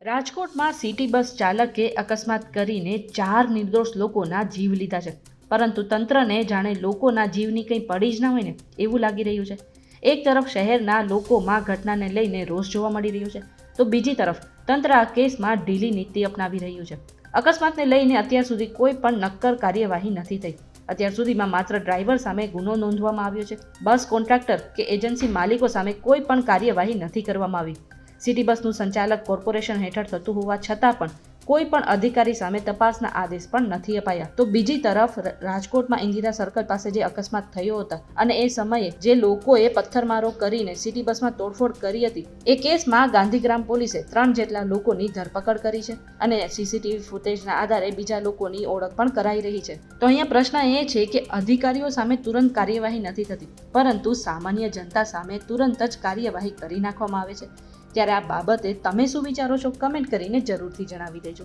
રાજકોટમાં city bus ચાલકે અકસ્માત કરીને 4 નિર્દોષ લોકોના જીવ લીધા છે, પરંતુ તંત્રને જાણે લોકોના જીવની કંઈ પડી જ ના હોય ને એવું લાગી રહ્યું છે. એક તરફ શહેરના લોકોમાં ઘટનાને લઈને રોષ જોવા મળી રહ્યો છે, તો બીજી તરફ તંત્ર આ કેસમાં ઢીલી નીતિ અપનાવી રહ્યું છે. અકસ્માતને લઈને અત્યાર સુધી કોઈ પણ નક્કર કાર્યવાહી નથી થઈ. અત્યાર સુધીમાં માત્ર ડ્રાઈવર સામે ગુનો નોંધવામાં આવ્યો છે. બસ કોન્ટ્રાક્ટર કે એજન્સી માલિકો સામે કોઈ પણ કાર્યવાહી નથી કરવામાં આવી. સિટી બસનું સંચાલક કોર્પોરેશન હેઠળ થતું હોવા છતાં પણ કોઈ પણ અધિકારી સામે તપાસના આદેશ પણ નથી અપાયા. તો બીજી તરફ રાજકોટમાં ઇન્દિરા સર્કલ પાસે જે અકસ્માત થયો હતો અને એ સમયે જે લોકોએ પથ્થરમારો કરીને સિટી બસમાં તોડફોડ કરી હતી, એ કેસમાં ગાંધીગ્રામ પોલીસે 3 જેટલા લોકોની ધરપકડ કરી છે અને સીસીટીવી ફૂટેજના આધારે બીજા લોકોની ઓળખ પણ કરાઈ રહી છે. તો અહીંયા પ્રશ્ન એ છે કે અધિકારીઓ સામે તુરંત કાર્યવાહી નથી થતી, પરંતુ સામાન્ય જનતા સામે તુરંત જ કાર્યવાહી કરી નાખવામાં આવે છે. ત્યારે આ બાબતે તમે શું વિચારો છો? કમેન્ટ કરીને જરૂરથી જણાવી દેજો.